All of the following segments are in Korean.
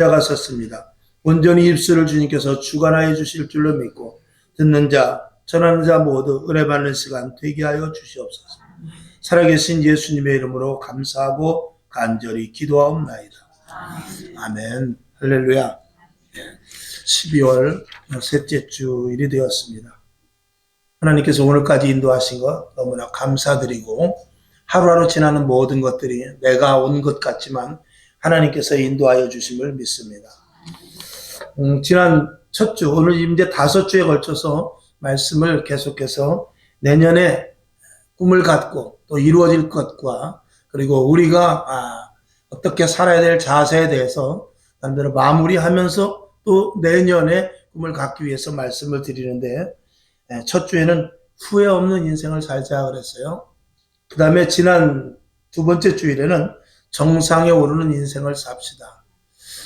자가 섰습니다. 온전히 입술을 주님께서 주관하여 주실 줄로 믿고 듣는 자, 전하는 자 모두 은혜 받는 시간 되게 하여 주시옵소서. 살아계신 예수님의 이름으로 감사하고 간절히 기도하옵나이다. 아멘. 할렐루야. 12월 셋째 주일이 되었습니다. 하나님께서 오늘까지 인도하신 것 너무나 감사드리고, 하루하루 지나는 모든 것들이 내가 온 것 같지만 하나님께서 인도하여 주심을 믿습니다. 지난 첫 주, 오늘 이제 5주에 걸쳐서 말씀을 계속해서 내년에 꿈을 갖고 또 이루어질 것과, 그리고 우리가 어떻게 살아야 될 자세에 대해서 나름대로 마무리하면서 또 내년에 꿈을 갖기 위해서 말씀을 드리는데, 첫 주에는 후회 없는 인생을 살자 그랬어요. 그 다음에 지난 두 번째 주일에는 정상에 오르는 인생을 삽시다.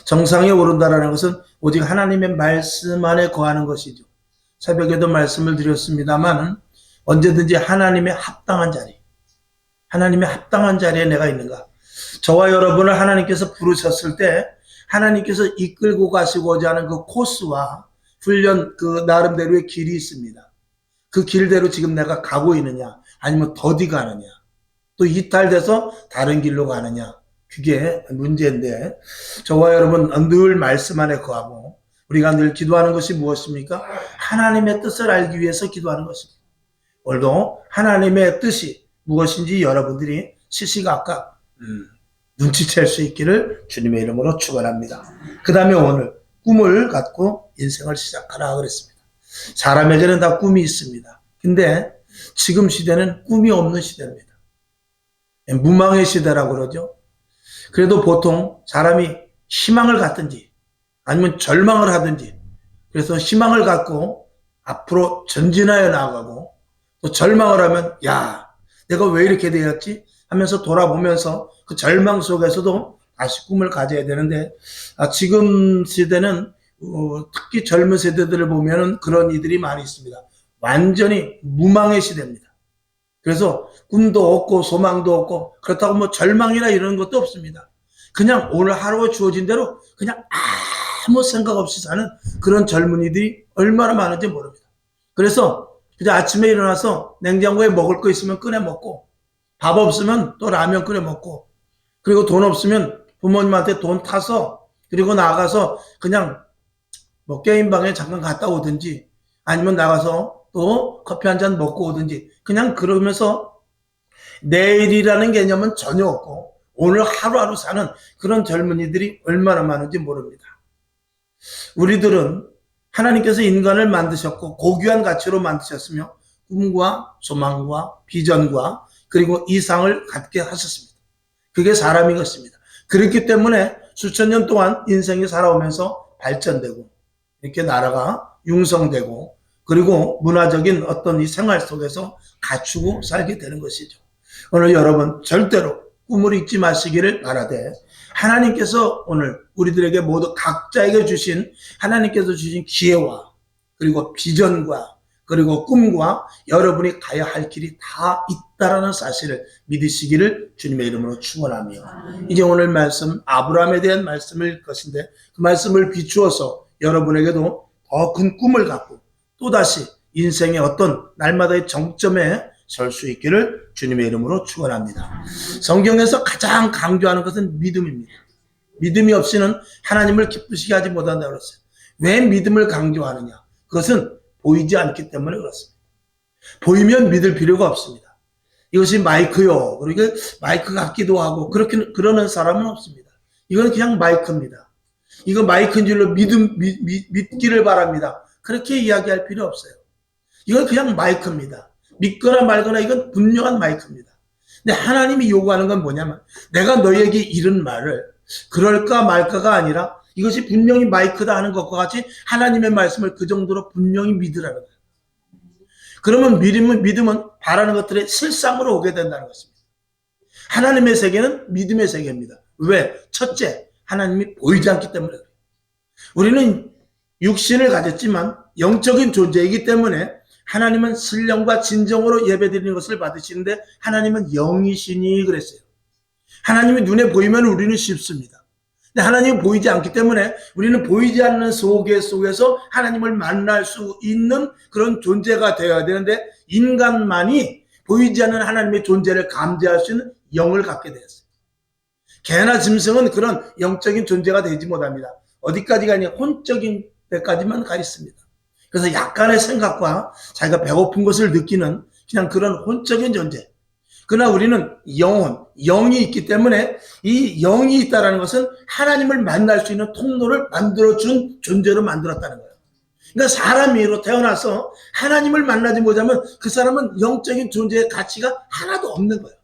정상에 오른다라는 것은 오직 하나님의 말씀 안에 거하는 것이죠. 새벽에도 말씀을 드렸습니다만, 언제든지 하나님의 합당한 자리, 하나님의 합당한 자리에 내가 있는가. 저와 여러분을 하나님께서 부르셨을 때 하나님께서 이끌고 가시고자 하는 그 코스와 훈련, 그 나름대로의 길이 있습니다. 그 길대로 지금 내가 가고 있느냐, 아니면 더디 가느냐, 또 이탈돼서 다른 길로 가느냐, 그게 문제인데, 저와 여러분 늘 말씀 안에 거하고 우리가 늘 기도하는 것이 무엇입니까? 하나님의 뜻을 알기 위해서 기도하는 것입니다. 오늘도 하나님의 뜻이 무엇인지 여러분들이 시시각각 눈치챌 수 있기를 주님의 이름으로 축원합니다. 그 다음에 오늘 꿈을 갖고 인생을 시작하라 그랬습니다. 사람에게는 다 꿈이 있습니다. 근데 지금 시대는 꿈이 없는 시대입니다. 무망의 시대라고 그러죠. 그래도 보통 사람이 희망을 갖든지 아니면 절망을 하든지, 그래서 희망을 갖고 앞으로 전진하여 나아가고, 또 절망을 하면 야, 내가 왜 이렇게 되었지 하면서 돌아보면서 그 절망 속에서도 다시 꿈을 가져야 되는데, 지금 시대는 특히 젊은 세대들을 보면 그런 이들이 많이 있습니다. 완전히 무망의 시대입니다. 그래서 꿈도 없고 소망도 없고, 그렇다고 뭐 절망이나 이런 것도 없습니다. 그냥 오늘 하루가 주어진 대로 그냥 아무 생각 없이 사는 그런 젊은이들이 얼마나 많은지 모릅니다. 그래서 그냥 아침에 일어나서 냉장고에 먹을 거 있으면 꺼내 먹고, 밥 없으면 또 라면 끓여 먹고, 그리고 돈 없으면 부모님한테 돈 타서, 그리고 나가서 그냥 뭐 게임방에 잠깐 갔다 오든지, 아니면 나가서 또 커피 한 잔 먹고 오든지, 그냥 그러면서 내일이라는 개념은 전혀 없고 오늘 하루하루 사는 그런 젊은이들이 얼마나 많은지 모릅니다. 우리들은 하나님께서 인간을 만드셨고 고귀한 가치로 만드셨으며 꿈과 소망과 비전과 그리고 이상을 갖게 하셨습니다. 그게 사람인 것입니다. 그렇기 때문에 수천 년 동안 인생이 살아오면서 발전되고 이렇게 나라가 융성되고, 그리고 문화적인 어떤 이 생활 속에서 갖추고 살게 되는 것이죠. 오늘 여러분 절대로 꿈을 잊지 마시기를 바라되, 하나님께서 오늘 우리들에게 모두 각자에게 주신, 하나님께서 주신 기회와 그리고 비전과 그리고 꿈과 여러분이 가야 할 길이 다 있다라는 사실을 믿으시기를 주님의 이름으로 축원하며, 이제 오늘 말씀 아브라함에 대한 말씀일 것인데, 그 말씀을 비추어서 여러분에게도 더 큰 꿈을 갖고 또다시 인생의 어떤 날마다의 정점에 설 수 있기를 주님의 이름으로 축원합니다. 성경에서 가장 강조하는 것은 믿음입니다. 믿음이 없이는 하나님을 기쁘시게 하지 못한다고 그랬어요. 왜 믿음을 강조하느냐? 그것은 보이지 않기 때문에 그렇습니다. 보이면 믿을 필요가 없습니다. 이것이 마이크요, 그리고 마이크 같기도 하고 그렇게 그러는 사람은 없습니다. 이건 그냥 마이크입니다. 이거 마이크인 줄로 믿기를 바랍니다. 그렇게 이야기할 필요 없어요. 이건 그냥 마이크입니다. 믿거나 말거나 이건 분명한 마이크입니다. 근데 하나님이 요구하는 건 뭐냐면, 내가 너희에게 이른 말을 그럴까 말까가 아니라 이것이 분명히 마이크다 하는 것과 같이 하나님의 말씀을 그 정도로 분명히 믿으라는 거예요. 그러면 믿음은 바라는 것들의 실상으로 오게 된다는 것입니다. 하나님의 세계는 믿음의 세계입니다. 왜? 첫째, 하나님이 보이지 않기 때문에 그래요. 우리는 육신을 가졌지만 영적인 존재이기 때문에 하나님은 신령과 진정으로 예배드리는 것을 받으시는데, 하나님은 영이시니 그랬어요. 하나님이 눈에 보이면 우리는 쉽습니다. 근데 하나님이 보이지 않기 때문에 우리는 보이지 않는 속에서 하나님을 만날 수 있는 그런 존재가 되어야 되는데, 인간만이 보이지 않는 하나님의 존재를 감지할 수 있는 영을 갖게 되었어요. 개나 짐승은 그런 영적인 존재가 되지 못합니다. 어디까지 가냐? 혼적인 데까지만 가 있습니다. 그래서 약간의 생각과 자기가 배고픈 것을 느끼는 그냥 그런 혼적인 존재. 그러나 우리는 영혼, 영이 있기 때문에 이 영이 있다는 것은 하나님을 만날 수 있는 통로를 만들어준 존재로 만들었다는 거예요. 그러니까 사람으로 태어나서 하나님을 만나지 못하면 그 사람은 영적인 존재의 가치가 하나도 없는 거예요.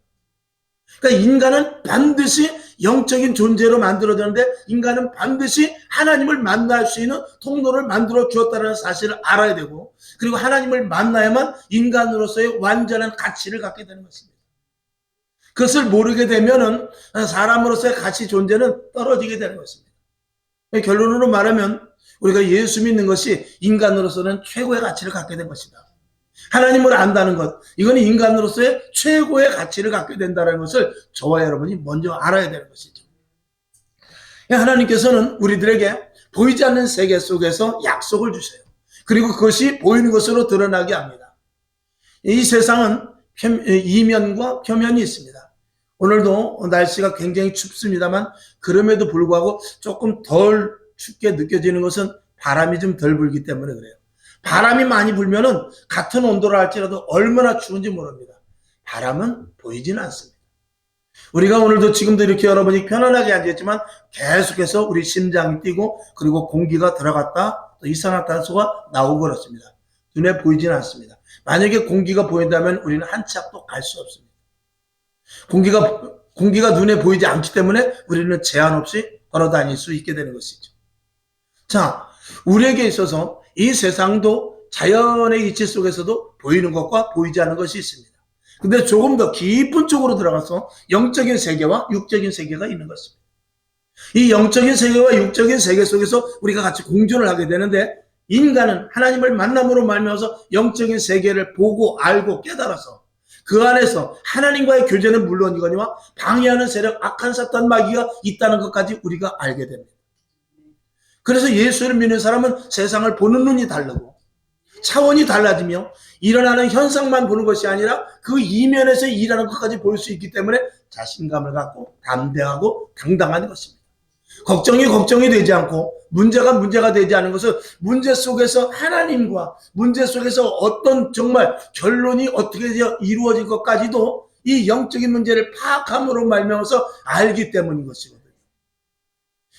그러니까 인간은 반드시 영적인 존재로 만들어졌는데, 인간은 반드시 하나님을 만날 수 있는 통로를 만들어 주었다는 사실을 알아야 되고, 그리고 하나님을 만나야만 인간으로서의 완전한 가치를 갖게 되는 것입니다. 그것을 모르게 되면은 사람으로서의 가치 존재는 떨어지게 되는 것입니다. 결론으로 말하면 우리가 예수 믿는 것이 인간으로서는 최고의 가치를 갖게 된 것이다. 하나님을 안다는 것, 이건 인간으로서의 최고의 가치를 갖게 된다는 것을 저와 여러분이 먼저 알아야 되는 것이죠. 하나님께서는 우리들에게 보이지 않는 세계 속에서 약속을 주세요. 그리고 그것이 보이는 것으로 드러나게 합니다. 이 세상은 이면과 표면이 있습니다. 오늘도 날씨가 굉장히 춥습니다만, 그럼에도 불구하고 조금 덜 춥게 느껴지는 것은 바람이 좀 덜 불기 때문에 그래요. 바람이 많이 불면은 같은 온도라 할지라도 얼마나 추운지 모릅니다. 바람은 보이지는 않습니다. 우리가 오늘도 지금도 이렇게 여러분이 편안하게 앉았지만 계속해서 우리 심장이 뛰고, 그리고 공기가 들어갔다 또 이산화탄소가 나오고 그렇습니다. 눈에 보이지는 않습니다. 만약에 공기가 보인다면 우리는 한 치 앞도 갈 수 없습니다. 공기가 눈에 보이지 않기 때문에 우리는 제한 없이 걸어 다닐 수 있게 되는 것이죠. 자, 우리에게 있어서 이 세상도 자연의 이치 속에서도 보이는 것과 보이지 않는 것이 있습니다. 근데 조금 더 깊은 쪽으로 들어가서 영적인 세계와 육적인 세계가 있는 것입니다. 이 영적인 세계와 육적인 세계 속에서 우리가 같이 공존을 하게 되는데, 인간은 하나님을 만남으로 말미암아서 영적인 세계를 보고 알고 깨달아서 그 안에서 하나님과의 교제는 물론이거니와 방해하는 세력, 악한 사탄 마귀가 있다는 것까지 우리가 알게 됩니다. 그래서 예수를 믿는 사람은 세상을 보는 눈이 다르고 차원이 달라지며 일어나는 현상만 보는 것이 아니라 그 이면에서 일하는 것까지 볼 수 있기 때문에 자신감을 갖고 담대하고 당당한 것입니다. 걱정이 되지 않고 문제가 되지 않은 것은 문제 속에서 하나님과 문제 속에서 어떤 정말 결론이 어떻게 이루어질 것까지도 이 영적인 문제를 파악함으로 말미암아서 알기 때문인 것이거든요.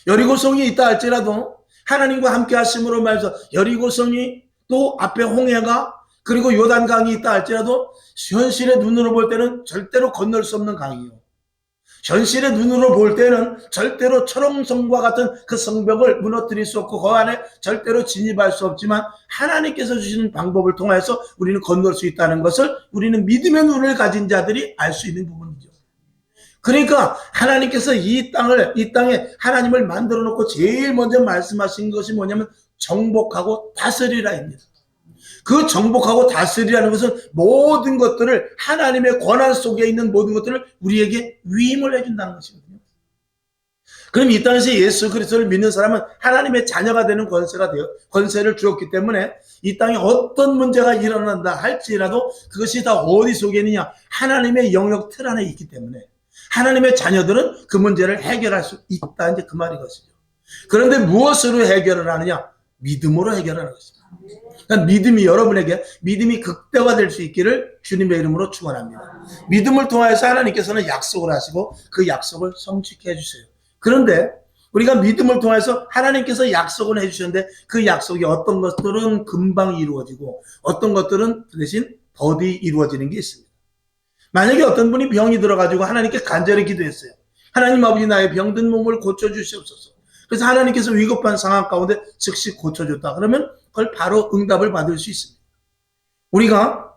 여리고성이 있다 할지라도 하나님과 함께 하심으로 말해서 여리고성이, 또 앞에 홍해가, 그리고 요단강이 있다 할지라도 현실의 눈으로 볼 때는 절대로 건널 수 없는 강이요, 현실의 눈으로 볼 때는 절대로 철옹성과 같은 그 성벽을 무너뜨릴 수 없고 그 안에 절대로 진입할 수 없지만, 하나님께서 주시는 방법을 통해서 우리는 건널 수 있다는 것을 우리는 믿음의 눈을 가진 자들이 알 수 있는 부분이죠. 그러니까 하나님께서 이 땅에 하나님을 만들어 놓고 제일 먼저 말씀하신 것이 뭐냐면 정복하고 다스리라입니다. 그 정복하고 다스리라는 것은 모든 것들을, 하나님의 권한 속에 있는 모든 것들을 우리에게 위임을 해준다는 것이거든요. 그럼 이 땅에서 예수 그리스도를 믿는 사람은 하나님의 자녀가 되는 권세를 주었기 때문에 이 땅에 어떤 문제가 일어난다 할지라도 그것이 다 어디 속에 있느냐? 하나님의 영역 틀 안에 있기 때문에 하나님의 자녀들은 그 문제를 해결할 수 있다, 이제 그 말인 것이죠. 그런데 무엇으로 해결을 하느냐? 믿음으로 해결하는 것입니다. 그러니까 믿음이 극대화될 수 있기를 주님의 이름으로 축원합니다. 믿음을 통해서 하나님께서는 약속을 하시고 그 약속을 성취케 해주세요. 그런데 우리가 믿음을 통해서 하나님께서 약속을 해주셨는데 그 약속이 어떤 것들은 금방 이루어지고 어떤 것들은 그 대신 더디 이루어지는 게 있습니다. 만약에 어떤 분이 병이 들어가지고 하나님께 간절히 기도했어요. 하나님 아버지, 나의 병든 몸을 고쳐주시옵소서. 그래서 하나님께서 위급한 상황 가운데 즉시 고쳐줬다. 그러면 그걸 바로 응답을 받을 수 있습니다. 우리가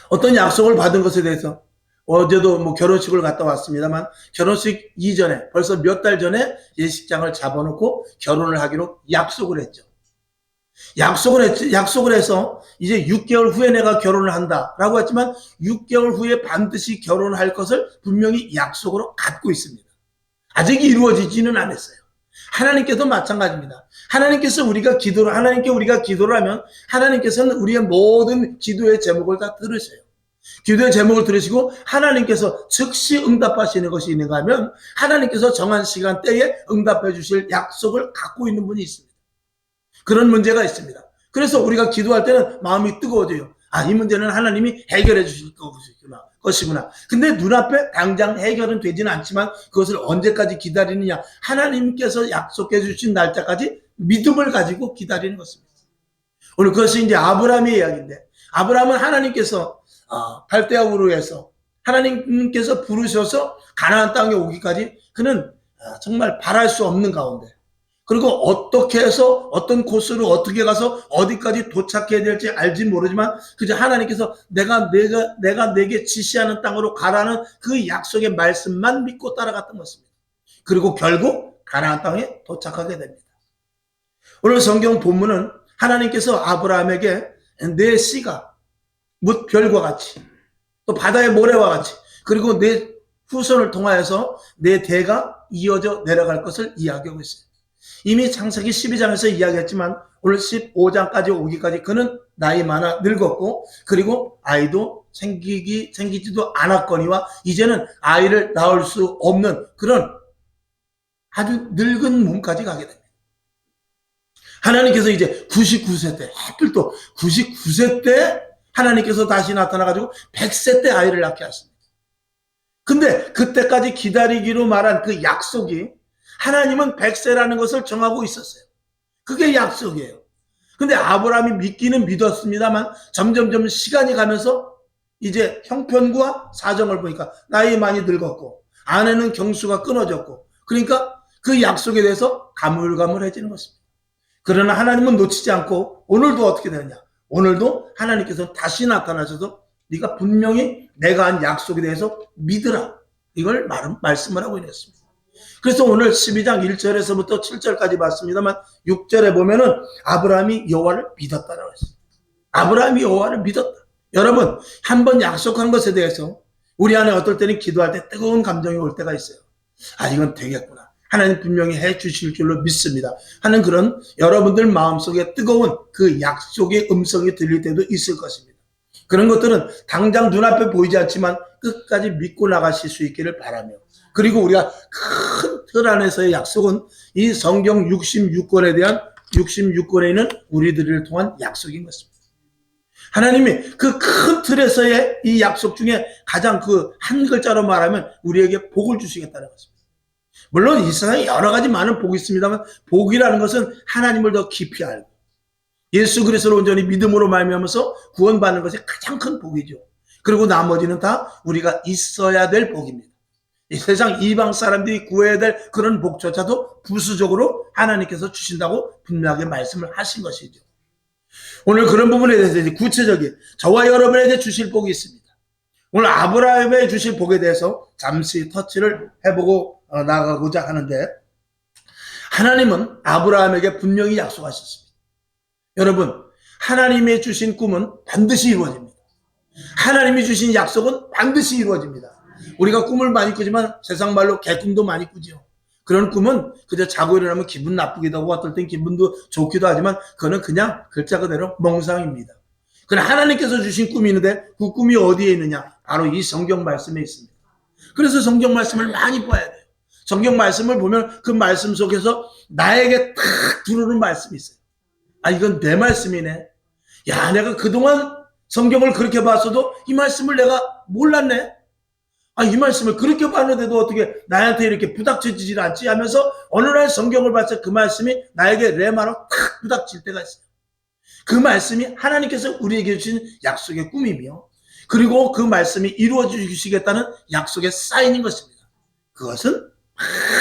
어떤 약속을 받은 것에 대해서 어제도 결혼식을 갔다 왔습니다만, 결혼식 이전에 벌써 몇 달 전에 예식장을 잡아놓고 결혼을 하기로 약속을 했죠. 약속을 해서 이제 6개월 후에 내가 결혼을 한다라고 했지만 6개월 후에 반드시 결혼할 것을 분명히 약속으로 갖고 있습니다. 아직 이루어지지는 않았어요. 하나님께도 마찬가지입니다. 하나님께 우리가 기도를 하면 하나님께서는 우리의 모든 기도의 제목을 다 들으세요. 기도의 제목을 들으시고 하나님께서 즉시 응답하시는 것이 있는가 하면 하나님께서 정한 시간대에 응답해 주실 약속을 갖고 있는 분이 있습니다. 그런 문제가 있습니다. 그래서 우리가 기도할 때는 마음이 뜨거워져요. 이 문제는 하나님이 해결해 주실 것이구나. 근데 눈앞에 당장 해결은 되지는 않지만 그것을 언제까지 기다리느냐. 하나님께서 약속해 주신 날짜까지 믿음을 가지고 기다리는 것입니다. 오늘 그것이 이제 아브라함의 이야기인데, 아브라함은 하나님께서 갈대아 우르에서 하나님께서 부르셔서 가나안 땅에 오기까지 그는 정말 바랄 수 없는 가운데, 그리고 어떻게 해서 어떤 코스로 어떻게 가서 어디까지 도착해야 될지 알지 모르지만 그저 하나님께서 내가 내게 지시하는 땅으로 가라는 그 약속의 말씀만 믿고 따라갔던 것입니다. 그리고 결국 가나안 땅에 도착하게 됩니다. 오늘 성경 본문은 하나님께서 아브라함에게 내 씨가 뭇 별과 같이 또 바다의 모래와 같이 그리고 내 후손을 통하여서 내 대가 이어져 내려갈 것을 이야기하고 있어요. 이미 창세기 12장에서 이야기했지만 오늘 15장까지 오기까지 그는 나이 많아 늙었고 그리고 아이도 생기지도 않았거니와 이제는 아이를 낳을 수 없는 그런 아주 늙은 몸까지 가게 됩니다. 하나님께서 이제 99세 때, 하필 또 99세 때 하나님께서 다시 나타나가지고 100세 때 아이를 낳게 하십니다. 근데 그때까지 기다리기로 말한 그 약속이 하나님은 100세라는 것을 정하고 있었어요. 그게 약속이에요. 근데 아브라함이 믿기는 믿었습니다만 점점점 시간이 가면서 이제 형편과 사정을 보니까 나이 많이 늙었고 아내는 경수가 끊어졌고 그러니까 그 약속에 대해서 가물가물해지는 것입니다. 그러나 하나님은 놓치지 않고 오늘도 어떻게 되느냐. 오늘도 하나님께서 다시 나타나셔서 네가 분명히 내가 한 약속에 대해서 믿으라. 이걸 말씀을 하고 있습니다. 그래서 오늘 12장 1절에서부터 7절까지 봤습니다만 6절에 보면은 아브라함이 여호와를 믿었다라고 했어요. 아브라함이 여호와를 믿었다. 여러분, 한번 약속한 것에 대해서 우리 안에 어떨 때는 기도할 때 뜨거운 감정이 올 때가 있어요. 이건 되겠구나. 하나님 분명히 해 주실 줄로 믿습니다. 하는 그런 여러분들 마음속에 뜨거운 그 약속의 음성이 들릴 때도 있을 것입니다. 그런 것들은 당장 눈앞에 보이지 않지만 끝까지 믿고 나가실 수 있기를 바라며 그리고 우리가 큰 틀 안에서의 약속은 이 성경 66권에 대한 66권에 있는 우리들을 통한 약속인 것입니다. 하나님이 그 큰 틀에서의 이 약속 중에 가장 그 한 글자로 말하면 우리에게 복을 주시겠다는 것입니다. 물론 이 세상에 여러 가지 많은 복이 있습니다만 복이라는 것은 하나님을 더 깊이 알고 예수 그리스도를 온전히 믿음으로 말미암아서 구원받는 것이 가장 큰 복이죠. 그리고 나머지는 다 우리가 있어야 될 복입니다. 이 세상 이방 사람들이 구해야 될 그런 복조차도 부수적으로 하나님께서 주신다고 분명하게 말씀을 하신 것이죠. 오늘 그런 부분에 대해서 이제 구체적인 저와 여러분에게 주실 복이 있습니다. 오늘 아브라함에 주실 복에 대해서 잠시 터치를 해보고 나가고자 하는데 하나님은 아브라함에게 분명히 약속하셨습니다. 여러분, 하나님이 주신 꿈은 반드시 이루어집니다. 하나님이 주신 약속은 반드시 이루어집니다. 우리가 꿈을 많이 꾸지만 세상 말로 개꿈도 많이 꾸죠. 그런 꿈은 그저 자고 일어나면 기분 나쁘기도 하고 어떨 땐 기분도 좋기도 하지만 그거는 그냥 글자 그대로 몽상입니다. 그러나 하나님께서 주신 꿈이 있는데 그 꿈이 어디에 있느냐? 바로 이 성경 말씀에 있습니다. 그래서 성경 말씀을 많이 봐야 돼요. 성경 말씀을 보면 그 말씀 속에서 나에게 탁 들어오는 말씀이 있어요. 이건 내 말씀이네. 내가 그동안 성경을 그렇게 봤어도 이 말씀을 내가 몰랐네. 이 말씀을 그렇게 봤는데도 어떻게 나한테 이렇게 부닥쳐지질 않지 하면서 어느 날 성경을 봤을 때 그 말씀이 나에게 레마로 탁 부닥칠 때가 있어요. 그 말씀이 하나님께서 우리에게 주신 약속의 꿈이며 그리고 그 말씀이 이루어 주시겠다는 약속의 사인인 것입니다. 그것은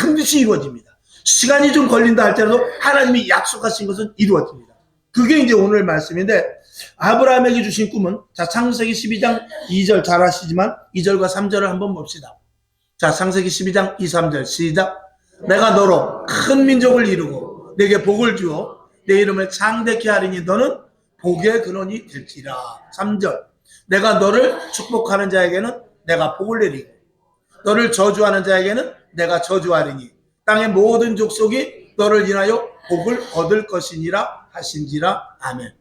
반드시 이루어집니다. 시간이 좀 걸린다 할지라도 하나님이 약속하신 것은 이루어집니다. 그게 이제 오늘 말씀인데 아브라함에게 주신 꿈은 창세기 12장 2절 잘 아시지만 2절과 3절을 한번 봅시다. 창세기 12장 2, 3절 시작. 내가 너로 큰 민족을 이루고 내게 복을 주어 내 이름을 창대케 하리니 너는 복의 근원이 될지라. 3절 내가 너를 축복하는 자에게는 내가 복을 내리고 너를 저주하는 자에게는 내가 저주하리니 땅의 모든 족속이 너를 인하여 복을 얻을 것이니라 하신지라. 아멘.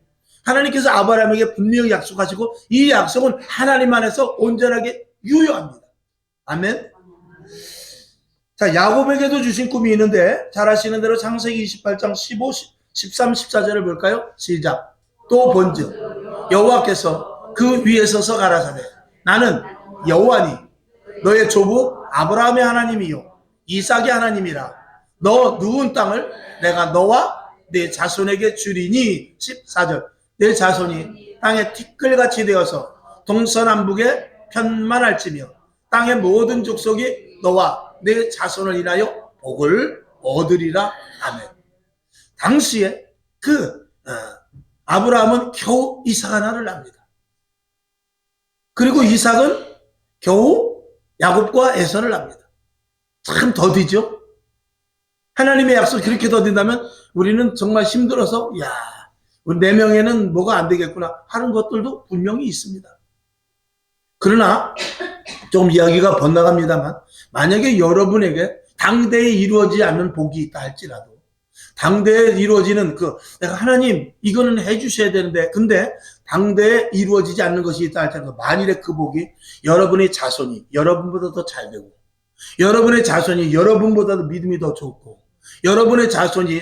하나님께서 아브라함에게 분명히 약속하시고 이 약속은 하나님 안에서 온전하게 유효합니다. 아멘. 자, 야곱에게도 주신 꿈이 있는데 잘 아시는 대로 창세기 28장 15, 13, 14절을 볼까요? 시작. 또 본즉 여호와께서 그 위에 서서 가라사대 나는 여호와니 너의 조부 아브라함의 하나님이요 이삭의 하나님이라. 너 누운 땅을 내가 너와 내 자손에게 주리니. 14절. 내 자손이 땅의 티끌같이 되어서 동서남북에 편만할지며 땅의 모든 족속이 너와 내 자손을 인하여 복을 얻으리라. 아멘. 당시에 아브라함은 겨우 이삭 하나를 납니다. 그리고 이삭은 겨우 야곱과 에서를 납니다. 참 더디죠? 하나님의 약속 그렇게 더딘다면 우리는 정말 힘들어서 우리 4명에는 뭐가 안 되겠구나 하는 것들도 분명히 있습니다. 그러나 좀 이야기가 번나갑니다만 만약에 여러분에게 당대에 이루어지지 않는 복이 있다 할지라도 당대에 이루어지는 내가 하나님 이거는 해주셔야 되는데 근데 당대에 이루어지지 않는 것이 있다 할지라도 만일에 그 복이 여러분의 자손이 여러분보다 더 잘 되고 여러분의 자손이 여러분보다도 믿음이 더 좋고 여러분의 자손이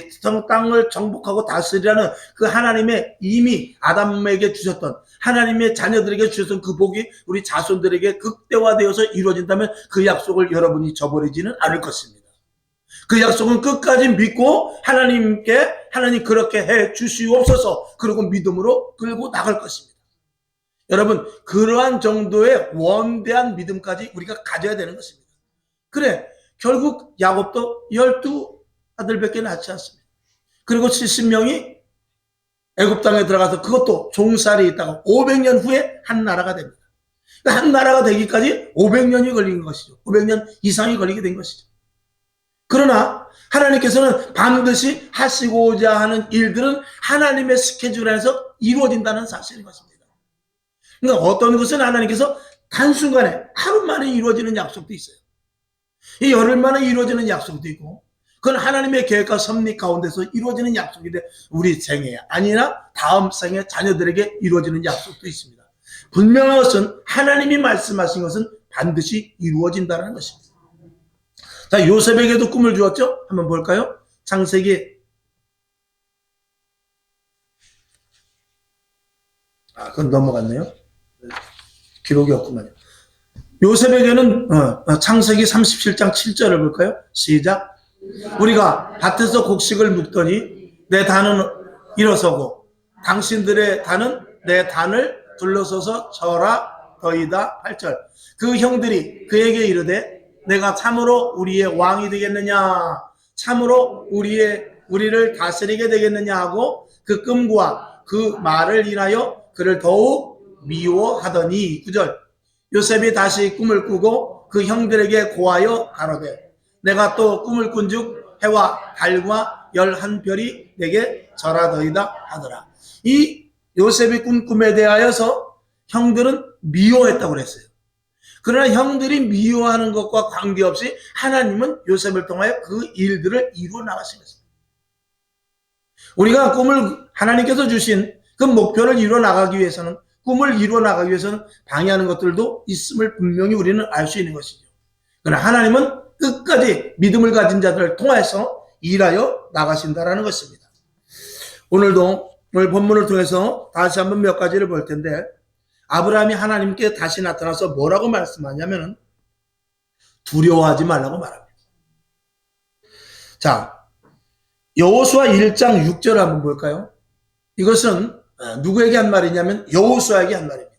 땅을 정복하고 다스리라는 그 하나님의 이미 아담에게 주셨던 하나님의 자녀들에게 주셨던 그 복이 우리 자손들에게 극대화되어서 이루어진다면 그 약속을 여러분이 저버리지는 않을 것입니다. 그 약속은 끝까지 믿고 하나님께 하나님 그렇게 해 주시옵소서 그리고 믿음으로 끌고 나갈 것입니다. 여러분 그러한 정도의 원대한 믿음까지 우리가 가져야 되는 것입니다. 그래 결국 야곱도 12아들밖에 낳지 않습니다. 그리고 70명이 애굽 땅에 들어가서 그것도 종살이 있다가 500년 후에 한 나라가 됩니다. 그러니까 한 나라가 되기까지 500년이 걸린 것이죠. 500년 이상이 걸리게 된 것이죠. 그러나 하나님께서는 반드시 하시고자 하는 일들은 하나님의 스케줄 안에서 이루어진다는 사실인 것입니다. 그러니까 어떤 것은 하나님께서 단순간에 하루 만에 이루어지는 약속도 있어요. 이 열흘 만에 이루어지는 약속도 있고 그건 하나님의 계획과 섭리 가운데서 이루어지는 약속인데 우리 생애 아니나 다음 생에 자녀들에게 이루어지는 약속도 있습니다. 분명한 것은 하나님이 말씀하신 것은 반드시 이루어진다는 것입니다. 자, 요셉에게도 꿈을 주었죠? 한번 볼까요? 창세기 그건 넘어갔네요. 기록이 없구만요. 요셉에게는 창세기 37장 7절을 볼까요? 시작. 우리가 밭에서 곡식을 묵더니 내 단은 일어서고 당신들의 단은 내 단을 둘러서서 저라 더이다. 8절. 그 형들이 그에게 이르되 내가 참으로 우리의 왕이 되겠느냐 참으로 우리를 다스리게 되겠느냐 하고 그 꿈과 그 말을 인하여 그를 더욱 미워하더니. 9절. 요셉이 다시 꿈을 꾸고 그 형들에게 고하여 가로되 내가 또 꿈을 꾼즉 해와 달과 11별이 내게 절하더이다 하더라. 이 요셉의 꿈에 대하여서 형들은 미워했다고 그랬어요. 그러나 형들이 미워하는 것과 관계없이 하나님은 요셉을 통하여 그 일들을 이루어 나가신 것입니다. 우리가 꿈을 하나님께서 주신 그 목표를 이루어 나가기 위해서는 꿈을 이루어 나가기 위해서는 방해하는 것들도 있음을 분명히 우리는 알 수 있는 것이죠. 그러나 하나님은 끝까지 믿음을 가진 자들을 통해서 일하여 나가신다라는 것입니다. 오늘 본문을 통해서 다시 한번 몇 가지를 볼 텐데 아브라함이 하나님께 다시 나타나서 뭐라고 말씀하냐면 두려워하지 말라고 말합니다. 자, 여호수아 1장 6절을 한번 볼까요? 이것은 누구에게 한 말이냐면 여호수아에게 한 말입니다.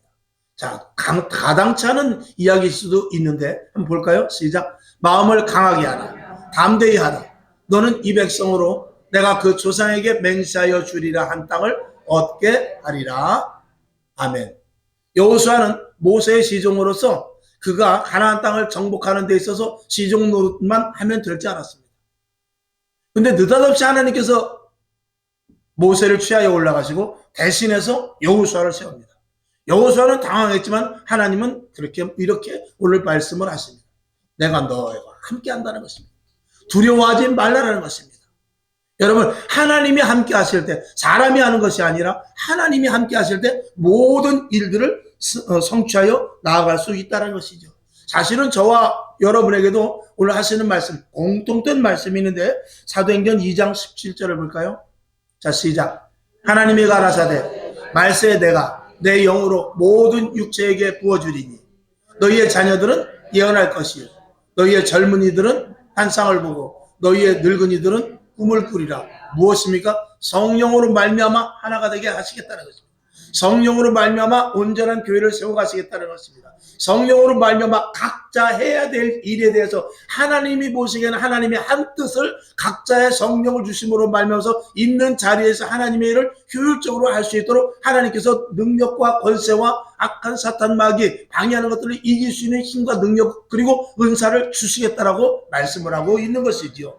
자, 가당치 않은 이야기일 수도 있는데 한번 볼까요? 시작. 마음을 강하게 하라. 담대히 하라. 너는 이 백성으로 내가 그 조상에게 맹세하여 주리라 한 땅을 얻게 하리라. 아멘. 여호수아는 모세의 시종으로서 그가 가나안 땅을 정복하는 데 있어서 시종 노릇만 하면 될 줄 알았습니다. 근데 느닷없이 하나님께서 모세를 취하여 올라가시고 대신해서 여호수아를 세웁니다. 여호수아는 당황했지만 하나님은 이렇게 오늘 말씀을 하십니다. 내가 너와 함께 한다는 것입니다. 두려워하지 말라라는 것입니다. 여러분, 하나님이 함께 하실 때, 사람이 하는 것이 아니라 하나님이 함께 하실 때 모든 일들을 성취하여 나아갈 수 있다는 것이죠. 사실은 저와 여러분에게도 오늘 하시는 말씀, 공통된 말씀이 있는데 사도행전 2장 17절을 볼까요? 자, 시작. 하나님이 가라사대 말세에 내가 내 영으로 모든 육체에게 부어주리니 너희의 자녀들은 예언할 것이요 너희의 젊은이들은 환상을 보고 너희의 늙은이들은 꿈을 꾸리라. 무엇입니까? 성령으로 말미암아 하나가 되게 하시겠다는 것입니다. 성령으로 말미암아 온전한 교회를 세워가시겠다는 것입니다. 성령으로 말미암아 각자 해야 될 일에 대해서 하나님이 보시기에는 하나님의 한 뜻을 각자의 성령을 주심으로 말미암아서 있는 자리에서 하나님의 일을 효율적으로 할 수 있도록 하나님께서 능력과 권세와 악한 사탄 마귀 방해하는 것들을 이길 수 있는 힘과 능력 그리고 은사를 주시겠다라고 말씀을 하고 있는 것이지요.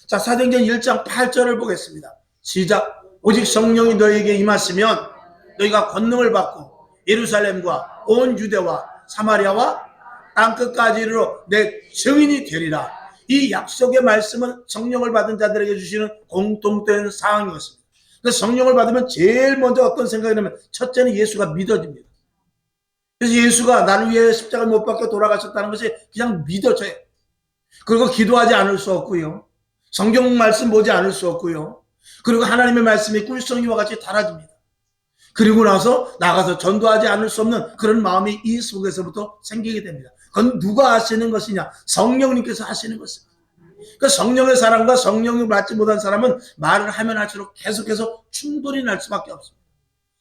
자, 사도행전 1장 8절을 보겠습니다. 시작. 오직 성령이 너희에게 임하시면 너희가 권능을 받고 예루살렘과 온 유대와 사마리아와 땅끝까지 이르러 내 증인이 되리라. 이 약속의 말씀은 성령을 받은 자들에게 주시는 공통된 사항인 것입니다. 그래서 성령을 받으면 제일 먼저 어떤 생각이 나면 첫째는 예수가 믿어집니다. 그래서 예수가 나를 위해 십자가를 못 박혀 돌아가셨다는 것이 그냥 믿어져요. 그리고 기도하지 않을 수 없고요. 성경 말씀 보지 않을 수 없고요. 그리고 하나님의 말씀이 꿀성이와 같이 달아집니다. 그리고 나서 나가서 전도하지 않을 수 없는 그런 마음이 이 속에서부터 생기게 됩니다. 그건 누가 하시는 것이냐? 성령님께서 하시는 것입니다. 그 성령의 사람과 성령을 받지 못한 사람은 말을 하면 할수록 계속해서 충돌이 날 수밖에 없습니다.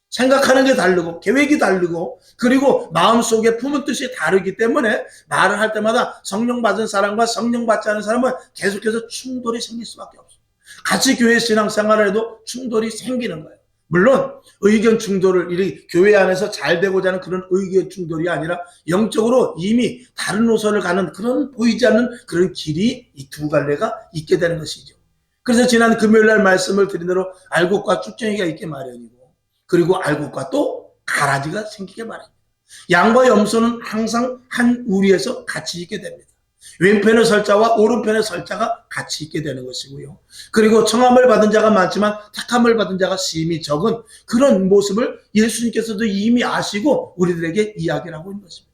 생각하는 게 다르고 계획이 다르고 그리고 마음속에 품은 뜻이 다르기 때문에 말을 할 때마다 성령 받은 사람과 성령 받지 않은 사람은 계속해서 충돌이 생길 수밖에 없습니다. 같이 교회 신앙생활을 해도 충돌이 생기는 거예요. 물론 의견 충돌을 이렇게 교회 안에서 잘 되고자 하는 그런 의견 충돌이 아니라 영적으로 이미 다른 노선을 가는 그런 보이지 않는 그런 길이 이 두 갈래가 있게 되는 것이죠. 그래서 지난 금요일날 말씀을 드린 대로 알곡과 쭉정이가 있게 마련이고 그리고 알곡과 또 가라지가 생기게 마련입니다. 양과 염소는 항상 한 우리에서 같이 있게 됩니다. 왼편의 설자와 오른편의 설자가 같이 있게 되는 것이고요. 그리고 청함을 받은 자가 많지만 택함을 받은 자가 심히 적은 그런 모습을 예수님께서도 이미 아시고 우리들에게 이야기를 하고 있는 것입니다.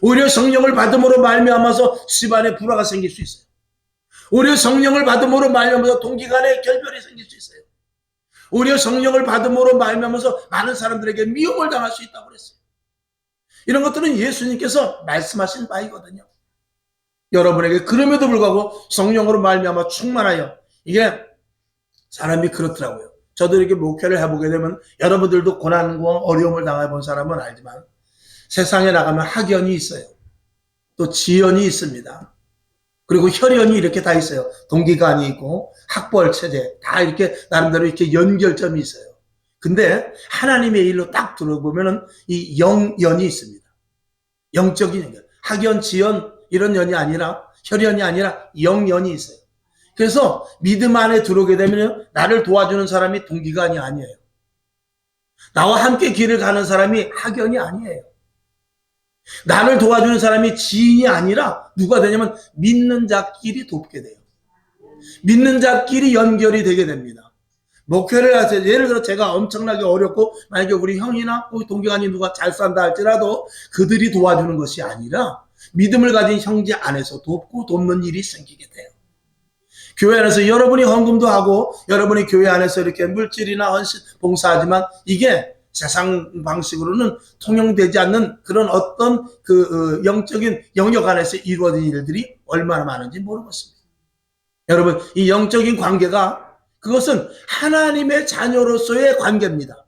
오히려 성령을 받음으로 말미암아서 집안에 불화가 생길 수 있어요. 오히려 성령을 받음으로 말미암아서 동기간에 결별이 생길 수 있어요. 오히려 성령을 받음으로 말미암아서 많은 사람들에게 미움을 당할 수 있다고 그랬어요. 이런 것들은 예수님께서 말씀하신 바이거든요. 여러분에게 그럼에도 불구하고 성령으로 말미암아 충만하여 이게 사람이 그렇더라고요. 저도 이렇게 목회를 해보게 되면 여러분들도 고난과 어려움을 당해본 사람은 알지만 세상에 나가면 학연이 있어요. 또 지연이 있습니다. 그리고 혈연이 이렇게 다 있어요. 동기간이 있고 학벌 체제 다 이렇게 나름대로 이렇게 연결점이 있어요. 근데 하나님의 일로 딱 들어보면은 이 영연이 있습니다. 영적인 연결. 학연, 지연 이런 연이 아니라 혈연이 아니라 영연이 있어요. 그래서 믿음 안에 들어오게 되면 나를 도와주는 사람이 동기간이 아니에요. 나와 함께 길을 가는 사람이 학연이 아니에요. 나를 도와주는 사람이 지인이 아니라 누가 되냐면 믿는 자끼리 돕게 돼요. 믿는 자끼리 연결이 되게 됩니다. 목회를 하세요. 예를 들어 제가 엄청나게 어렵고 만약에 우리 형이나 우리 동기간이 누가 잘 산다 할지라도 그들이 도와주는 것이 아니라 믿음을 가진 형제 안에서 돕고 돕는 일이 생기게 돼요. 교회 안에서 여러분이 헌금도 하고 여러분이 교회 안에서 이렇게 물질이나 헌신 봉사하지만 이게 세상 방식으로는 통용되지 않는 그런 어떤 그 영적인 영역 안에서 이루어진 일들이 얼마나 많은지 모르겠습니다. 여러분, 이 영적인 관계가 그것은 하나님의 자녀로서의 관계입니다.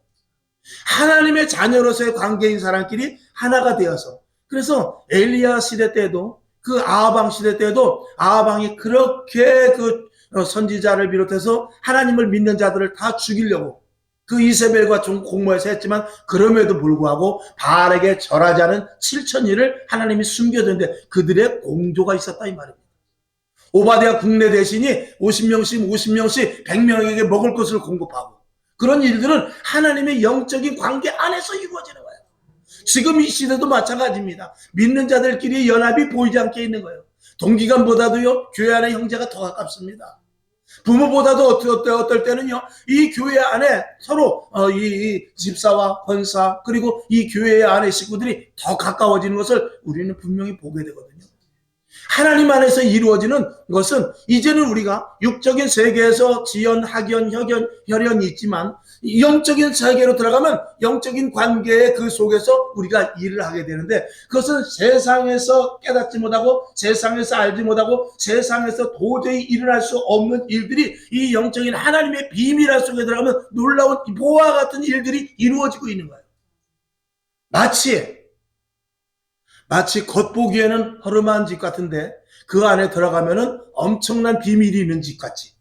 하나님의 자녀로서의 관계인 사람끼리 하나가 되어서 그래서 엘리야 시대 때도 그 아하방 시대 때도 아하방이 그렇게 그 선지자를 비롯해서 하나님을 믿는 자들을 다 죽이려고 그 이세벨과 좀 공모해서 했지만 그럼에도 불구하고 바알에게 절하지 않은 7,000일을 하나님이 숨겨뒀는데 그들의 공조가 있었다 이 말입니다. 오바댜 국내 대신이 50명씩 100명에게 먹을 것을 공급하고 그런 일들은 하나님의 영적인 관계 안에서 이루어지는 거예요. 지금 이 시대도 마찬가지입니다. 믿는 자들끼리 연합이 보이지 않게 있는 거예요. 동기간보다도요, 교회 안에 형제가 더 가깝습니다. 부모보다도 어떨 때는요, 이 교회 안에 서로 이 집사와 권사 그리고 이 교회 안의 식구들이 더 가까워지는 것을 우리는 분명히 보게 되거든요. 하나님 안에서 이루어지는 것은 이제는 우리가 육적인 세계에서 지연, 학연, 혈연, 혈연이 있지만 영적인 세계로 들어가면 영적인 관계의 그 속에서 우리가 일을 하게 되는데, 그것은 세상에서 깨닫지 못하고 세상에서 알지 못하고 세상에서 도저히 일어날 수 없는 일들이 이 영적인 하나님의 비밀 속에 들어가면 놀라운 보화 같은 일들이 이루어지고 있는 거예요. 마치 겉보기에는 허름한 집 같은데 그 안에 들어가면은 엄청난 비밀이 있는 집 같이.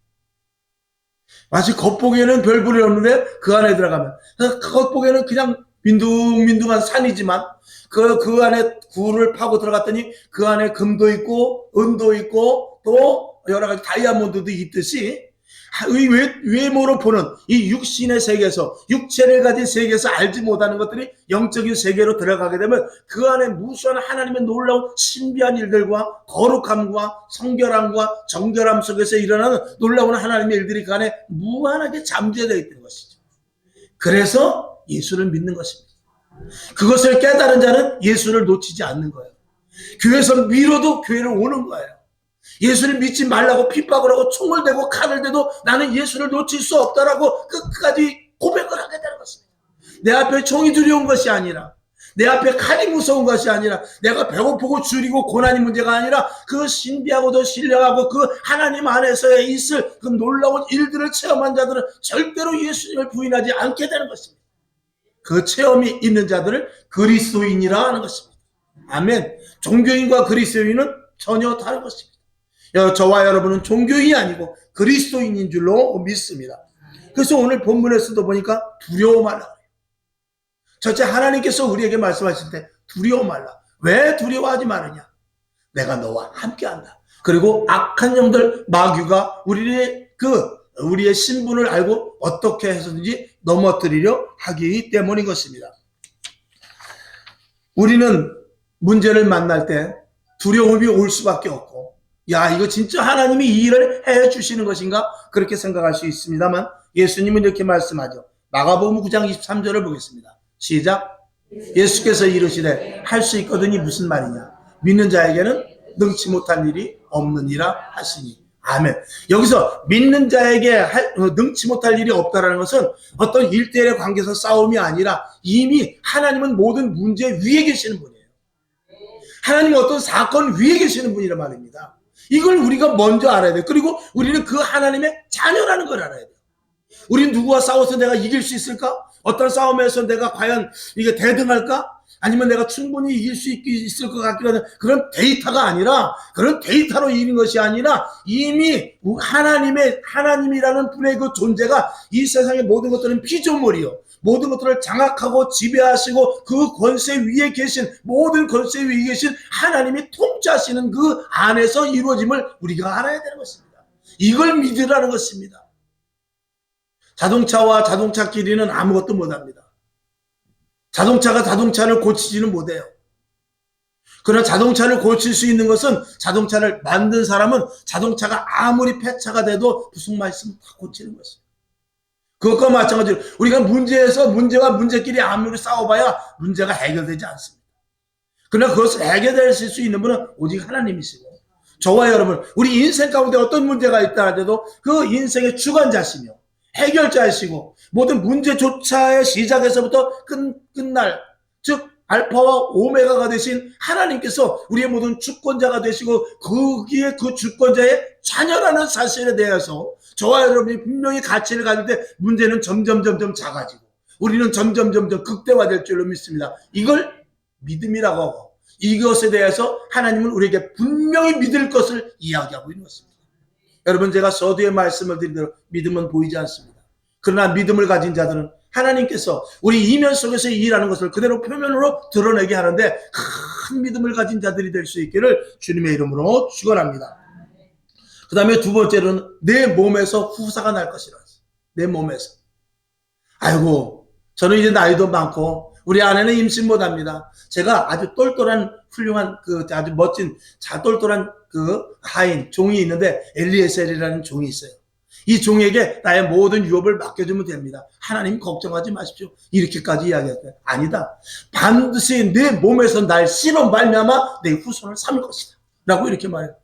마치 겉보기에는 별 볼이 없는데 그 안에 들어가면, 겉보기에는 그냥 민둥민둥한 산이지만 그 안에 굴을 파고 들어갔더니 그 안에 금도 있고 은도 있고 또 여러 가지 다이아몬드도 있듯이 외모로 보는 이 육신의 세계에서, 육체를 가진 세계에서 알지 못하는 것들이 영적인 세계로 들어가게 되면 그 안에 무수한 하나님의 놀라운 신비한 일들과 거룩함과 성결함과 정결함 속에서 일어나는 놀라운 하나님의 일들이 그 안에 무한하게 잠재되어 있는 것이죠. 그래서 예수를 믿는 것입니다. 그것을 깨달은 자는 예수를 놓치지 않는 거예요. 교회에서 미뤄도 교회를 오는 거예요. 예수를 믿지 말라고 핍박을 하고 총을 대고 칼을 대도 나는 예수를 놓칠 수 없다라고 끝까지 고백을 하게 되는 것입니다. 내 앞에 총이 두려운 것이 아니라, 내 앞에 칼이 무서운 것이 아니라, 내가 배고프고 줄이고 고난이 문제가 아니라 그 신비하고도 신령하고 그 하나님 안에서 있을 그 놀라운 일들을 체험한 자들은 절대로 예수님을 부인하지 않게 되는 것입니다. 그 체험이 있는 자들을 그리스도인이라 하는 것입니다. 아멘. 종교인과 그리스도인은 전혀 다른 것입니다. 저와 여러분은 종교인이 아니고 그리스도인인 줄로 믿습니다. 그래서 오늘 본문에서도 보니까 두려워 말라. 첫째, 하나님께서 우리에게 말씀하실 때 두려워 말라. 왜 두려워하지 마느냐? 내가 너와 함께한다. 그리고 악한 영들, 마귀가 우리의 신분을 알고 어떻게 해서든지 넘어뜨리려 하기 때문인 것입니다. 우리는 문제를 만날 때 두려움이 올 수밖에 없고, 야, 이거 진짜 하나님이 이 일을 해주시는 것인가? 그렇게 생각할 수 있습니다만 예수님은 이렇게 말씀하죠. 마가복음 9장 23절을 보겠습니다. 시작. 예수께서 이르시되 할 수 있거든이 무슨 말이냐? 믿는 자에게는 능치 못한 일이 없느니라 하시니. 아멘. 여기서 믿는 자에게 능치 못할 일이 없다라는 것은 어떤 일대일의 관계에서 싸움이 아니라 이미 하나님은 모든 문제 위에 계시는 분이에요. 하나님은 어떤 사건 위에 계시는 분이란 말입니다. 이걸 우리가 먼저 알아야 돼요. 그리고 우리는 그 하나님의 자녀라는 걸 알아야 돼요. 우린 누구와 싸워서 내가 이길 수 있을까? 어떤 싸움에서 내가 과연 이게 대등할까? 아니면 내가 충분히 이길 수 있을 것 같기도 하는 그런 데이터가 아니라, 그런 데이터로 이기는 것이 아니라 이미 하나님이라는 분의 그 존재가 이 세상의 모든 것들은 피조물이요, 모든 것들을 장악하고 지배하시고 그 권세 위에 계신, 모든 권세 위에 계신 하나님이 통치하시는 그 안에서 이루어짐을 우리가 알아야 되는 것입니다. 이걸 믿으라는 것입니다. 자동차와 자동차끼리는 아무것도 못합니다. 자동차가 자동차를 고치지는 못해요. 그러나 자동차를 고칠 수 있는 것은, 자동차를 만든 사람은 자동차가 아무리 폐차가 돼도 부속만 있으면 다 고치는 것이에요. 그것과 마찬가지로 우리가 문제와 문제끼리 아무리 싸워봐야 문제가 해결되지 않습니다. 그러나 그것을 해결될 수 있는 분은 오직 하나님이시고, 저와 여러분, 우리 인생 가운데 어떤 문제가 있다 하더라도 그 인생의 주관자시며 해결자이시고, 모든 문제조차의 시작에서부터 끝날, 즉 알파와 오메가가 되신 하나님께서 우리의 모든 주권자가 되시고 거기에 그 주권자의 자녀라는 사실에 대해서 저와 여러분이 분명히 가치를 가질 때 문제는 점점 작아지고 우리는 점점 극대화될 줄로 믿습니다. 이걸 믿음이라고 하고, 이것에 대해서 하나님은 우리에게 분명히 믿을 것을 이야기하고 있는 것입니다. 여러분, 제가 서두에 말씀을 드린 대로 믿음은 보이지 않습니다. 그러나 믿음을 가진 자들은 하나님께서 우리 이면 속에서 일하는 것을 그대로 표면으로 드러내게 하는데 큰 믿음을 가진 자들이 될 수 있기를 주님의 이름으로 축원합니다. 그 다음에 두 번째로는 내 몸에서 후사가 날 것이라. 내 몸에서. 아이고, 저는 이제 나이도 많고 우리 아내는 임신 못합니다. 제가 아주 똘똘한 훌륭한 아주 멋진 똘똘한 하인 종이 있는데 엘리에셀이라는 종이 있어요. 이 종에게 나의 모든 유업을 맡겨주면 됩니다. 하나님 걱정하지 마십시오. 이렇게까지 이야기했어요. 아니다. 반드시 내 몸에서 날 씨로 말미암아 내 후손을 삼을 것이다. 라고 이렇게 말해요.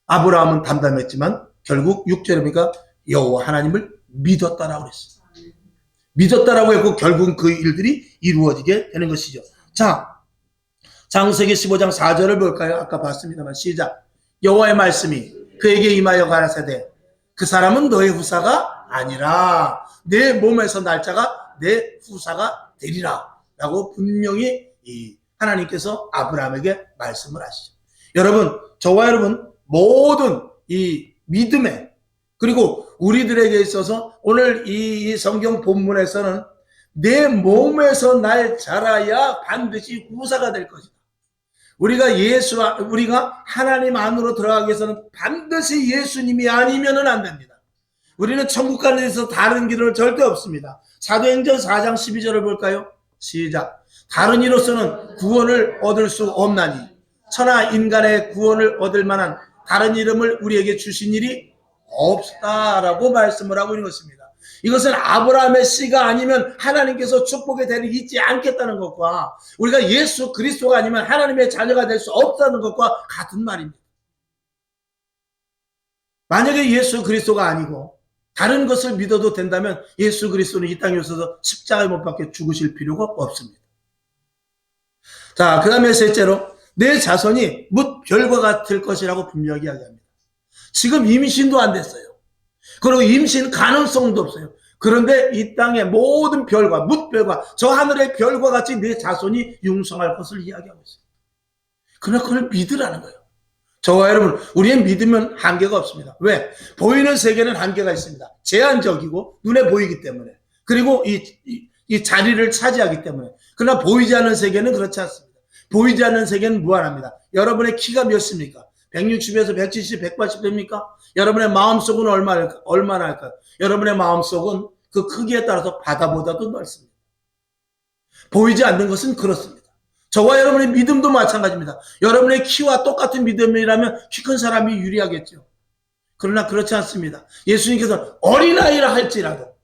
아브라함은 담담했지만 결국 6절에 보니까 여호와 하나님을 믿었다라고 그랬어요. 믿었다라고 했고 결국은 그 일들이 이루어지게 되는 것이죠. 자, 창세기 15장 4절을 볼까요? 아까 봤습니다만 시작. 여호와의 말씀이 그에게 임하여 가라사대 그 사람은 너의 후사가 아니라 내 몸에서 날짜가 내 후사가 되리라 라고 분명히 하나님께서 아브라함에게 말씀을 하시죠. 여러분, 저와 여러분 모든 이 믿음에 그리고 우리들에게 있어서 오늘 이 성경 본문에서는 내 몸에서 날 자라야 반드시 후사가 될 것이다. 우리가 하나님 안으로 들어가기 위해서는 반드시 예수님이 아니면은 안 됩니다. 우리는 천국 가는 데서 다른 길은 절대 없습니다. 사도행전 4장 12절을 볼까요? 시작. 다른 이로서는 구원을 얻을 수 없나니 천하 인간의 구원을 얻을 만한 다른 이름을 우리에게 주신 일이 없다라고 말씀을 하고 있는 것입니다. 이것은 아브라함의 씨가 아니면 하나님께서 축복의 대를 잇지 않겠다는 것과 우리가 예수 그리스도가 아니면 하나님의 자녀가 될 수 없다는 것과 같은 말입니다. 만약에 예수 그리스도가 아니고 다른 것을 믿어도 된다면 예수 그리스도는 이 땅에 오셔서 십자가에 못 박혀 죽으실 필요가 없습니다. 자, 그 다음에 셋째로 내 자손이 뭇 별과 같을 것이라고 분명히 이야기합니다. 지금 임신도 안 됐어요. 그리고 임신 가능성도 없어요. 그런데 이 땅의 모든 별과 뭇별과 저 하늘의 별과 같이 내 자손이 융성할 것을 이야기하고 있어요. 그러나 그걸 믿으라는 거예요. 저와 여러분, 우리의 믿음은 한계가 없습니다. 왜? 보이는 세계는 한계가 있습니다. 제한적이고 눈에 보이기 때문에 그리고 이 자리를 차지하기 때문에. 그러나 보이지 않는 세계는 그렇지 않습니다. 보이지 않는 세계는 무한합니다. 여러분의 키가 몇입니까? 160에서 170, 180 됩니까? 여러분의 마음속은 얼마나 할까요? 여러분의 마음속은 그 크기에 따라서 바다보다도 넓습니다. 보이지 않는 것은 그렇습니다. 저와 여러분의 믿음도 마찬가지입니다. 여러분의 키와 똑같은 믿음이라면 키 큰 사람이 유리하겠죠. 그러나 그렇지 않습니다. 예수님께서 어린아이라 할지라도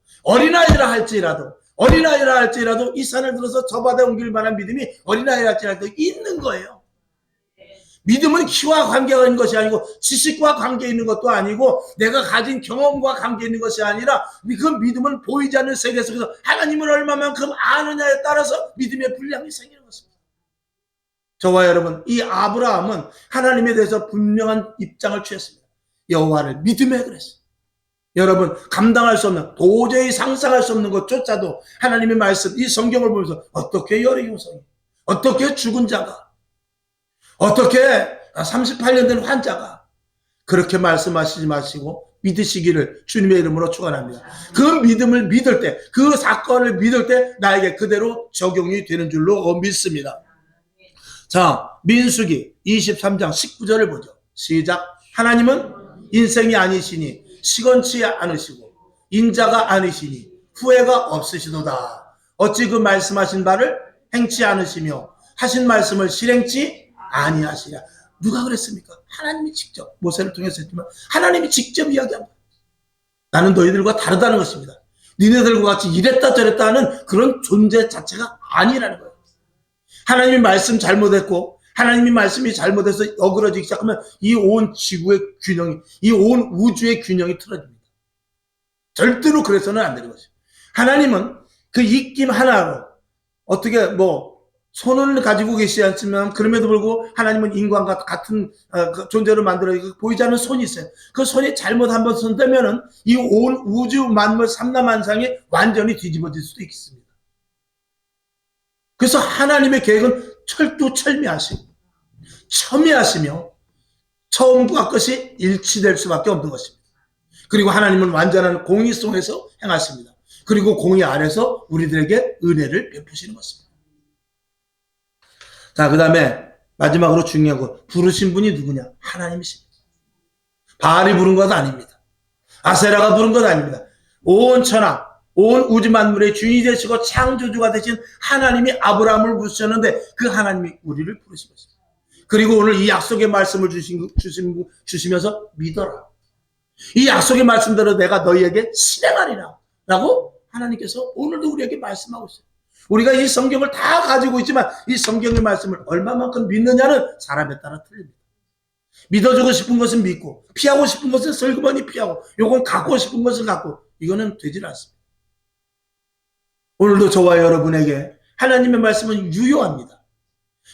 이 산을 들어서 저 바다에 옮길 만한 믿음이 어린아이라 할지라도 있는 거예요. 믿음은 키와 관계가 있는 것이 아니고 지식과 관계 있는 것도 아니고 내가 가진 경험과 관계 있는 것이 아니라 그 믿음은 보이지 않는 세계 속에서 하나님을 얼마만큼 아느냐에 따라서 믿음의 분량이 생기는 것입니다. 저와 여러분, 이 아브라함은 하나님에 대해서 분명한 입장을 취했습니다. 여호와를 믿음에 그랬어요. 여러분, 감당할 수 없는, 도저히 상상할 수 없는 것조차도 하나님의 말씀, 이 성경을 보면서 어떻게 여리고성이, 어떻게 죽은 자가, 어떻게 38년 된 환자가 그렇게 말씀하시지 마시고 믿으시기를 주님의 이름으로 축원합니다. 그 믿음을 믿을 때, 그 사건을 믿을 때 나에게 그대로 적용이 되는 줄로 믿습니다. 자, 민수기 23장 19절을 보죠. 시작. 하나님은 인생이 아니시니 시건치 않으시고 인자가 아니시니 후회가 없으시도다. 어찌 그 말씀하신 바를 행치 않으시며 하신 말씀을 실행치 아니하시랴. 누가 그랬습니까? 하나님이 직접 모세를 통해서 했지만 하나님이 직접 이야기합니다. 나는 너희들과 다르다는 것입니다. 니네들과 같이 이랬다 저랬다 하는 그런 존재 자체가 아니라는 거예요. 하나님이 말씀 잘못했고 하나님이 말씀이 잘못해서 어그러지기 시작하면 이 온 지구의 균형이, 이 온 우주의 균형이 틀어집니다. 절대로 그래서는 안 되는 것이죠. 하나님은 그 입김 하나로 어떻게 손을 가지고 계시지 않지만 그럼에도 불구하고 하나님은 인간과 같은 존재로 만들어 보이지 않는 손이 있어요. 그 손이 잘못 한번 손대면은 이 온 우주 만물 삼라만상이 완전히 뒤집어질 수도 있습니다. 그래서 하나님의 계획은 철두철미하시고 첨예하시며 처음과 끝이 일치될 수밖에 없는 것입니다. 그리고 하나님은 완전한 공의 속에서 행하십니다. 그리고 공의 아래서 우리들에게 은혜를 베푸시는 것입니다. 자, 그 다음에 마지막으로 중요한 거, 부르신 분이 누구냐? 하나님이십니다. 바알이 부른 것 아닙니다. 아세라가 부른 것 아닙니다. 온 천하, 온 우주 만물의 주인이 되시고 창조주가 되신 하나님이 아브라함을 부르셨는데 그 하나님이 우리를 부르신 것입니다. 그리고 오늘 이 약속의 말씀을 주시면서 믿어라. 이 약속의 말씀대로 내가 너희에게 실행하리라 라고 하나님께서 오늘도 우리에게 말씀하고 있어요. 우리가 이 성경을 다 가지고 있지만 이 성경의 말씀을 얼마만큼 믿느냐는 사람에 따라 틀립니다. 믿어주고 싶은 것은 믿고 피하고 싶은 것은 슬그머니 피하고 요건 갖고 싶은 것은 갖고 이거는 되질 않습니다. 오늘도 저와 여러분에게 하나님의 말씀은 유효합니다.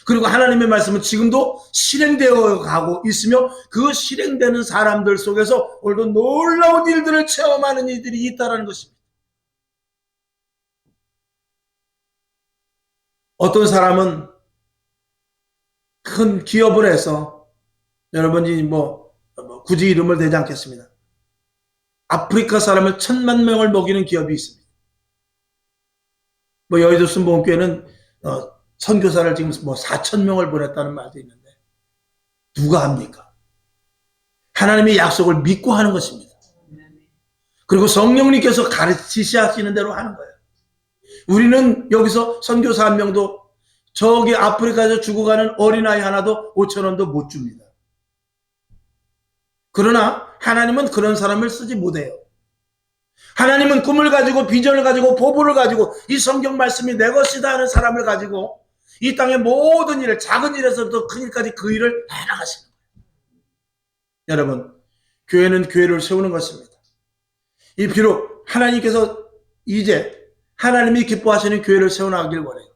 그리고 하나님의 말씀은 지금도 실행되어 가고 있으며 그 실행되는 사람들 속에서 오늘도 놀라운 일들을 체험하는 이들이 있다는 것입니다. 어떤 사람은 큰 기업을 해서 여러분이 굳이 이름을 대지 않겠습니다. 아프리카 사람을 1000만 명을 먹이는 기업이 있습니다. 여의도 순복음교회는 선교사를 지금 4000명을 보냈다는 말도 있는데 누가 합니까? 하나님의 약속을 믿고 하는 것입니다. 그리고 성령님께서 가르치시는 대로 하는 거예요. 우리는 여기서 선교사 한 명도 저기 아프리카에서 죽어가는 어린아이 하나도 5,000원도 못 줍니다. 그러나 하나님은 그런 사람을 쓰지 못해요. 하나님은 꿈을 가지고 비전을 가지고 포부를 가지고 이 성경 말씀이 내 것이다 하는 사람을 가지고 이 땅의 모든 일을 작은 일에서부터 큰 일까지 그 일을 해나가시는 거예요. 여러분, 교회는 교회를 세우는 것입니다. 이 비록 하나님께서 이제 하나님이 기뻐하시는 교회를 세워나가길 원해요.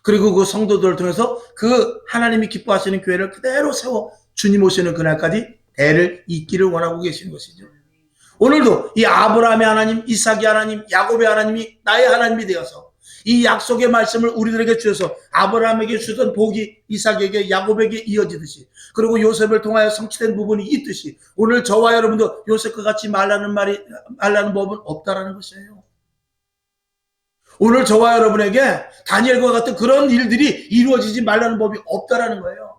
그리고 그 성도들을 통해서 그 하나님이 기뻐하시는 교회를 그대로 세워 주님 오시는 그날까지 대를 잇기를 원하고 계시는 것이죠. 오늘도 이 아브라함의 하나님, 이삭의 하나님, 야곱의 하나님이 나의 하나님이 되어서 이 약속의 말씀을 우리들에게 주셔서 아브라함에게 주던 복이 이삭에게 야곱에게 이어지듯이 그리고 요셉을 통하여 성취된 부분이 있듯이 오늘 저와 여러분도 요셉과 같이 말라는 법은 없다라는 것이에요. 오늘 저와 여러분에게 다니엘과 같은 그런 일들이 이루어지지 말라는 법이 없다라는 거예요.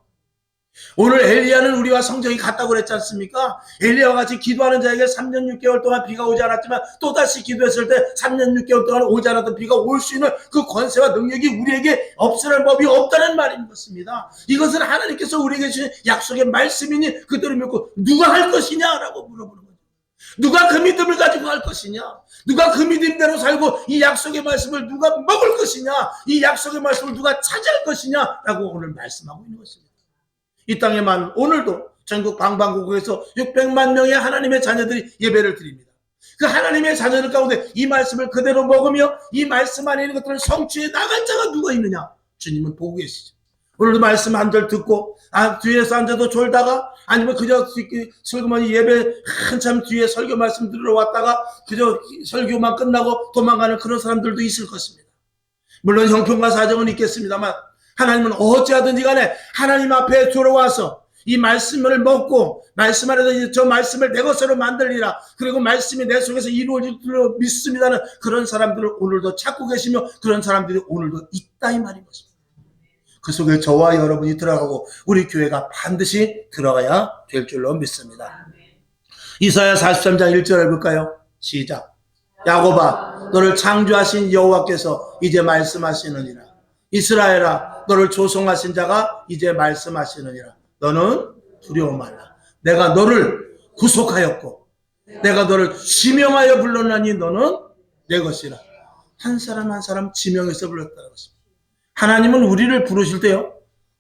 오늘 엘리야는 우리와 성정이 같다고 그랬지 않습니까? 엘리야와 같이 기도하는 자에게 3년 6개월 동안 비가 오지 않았지만 또다시 기도했을 때 3년 6개월 동안 오지 않았던 비가 올 수 있는 그 권세와 능력이 우리에게 없으라는 법이 없다는 말인 것입니다. 이것은 하나님께서 우리에게 주신 약속의 말씀이니 그대로 믿고 누가 할 것이냐라고 물어보는 거죠. 누가 그 믿음을 가지고 할 것이냐? 누가 그 믿음대로 살고 이 약속의 말씀을 누가 먹을 것이냐? 이 약속의 말씀을 누가 차지할 것이냐? 라고 오늘 말씀하고 있는 것입니다. 이 땅에만 오늘도 전국 방방곡곡에서 600만 명의 하나님의 자녀들이 예배를 드립니다. 그 하나님의 자녀들 가운데 이 말씀을 그대로 먹으며 이 말씀 안에 있는 것들을 성취해 나갈 자가 누가 있느냐? 주님은 보고 계시죠. 오늘도 말씀 한 절 듣고 뒤에서 앉아도 졸다가 아니면 그저 슬그머니 예배 한참 뒤에 설교 말씀 들으러 왔다가 그저 설교만 끝나고 도망가는 그런 사람들도 있을 것입니다. 물론 형편과 사정은 있겠습니다만 하나님은 어찌하든지 간에 하나님 앞에 들어와서 이 말씀을 먹고 말씀 안에서 저 말씀을 내 것으로 만들리라 그리고 말씀이 내 속에서 이루어질 줄 믿습니다는 그런 사람들을 오늘도 찾고 계시며 그런 사람들이 오늘도 있다 이 말인 것입니다. 그 속에 저와 여러분이 들어가고 우리 교회가 반드시 들어가야 될 줄로 믿습니다. 이사야 43장 1절을 볼까요? 시작. 야곱아 너를 창조하신 여호와께서 이제 말씀하시느니라. 이스라엘아 너를 조성하신 자가 이제 말씀하시느니라. 너는 두려워 말라. 내가 너를 구속하였고 내가 너를 지명하여 불렀나니 너는 내 것이라. 한 사람 한 사람 지명해서 불렀다는 것입니다. 하나님은 우리를 부르실 때요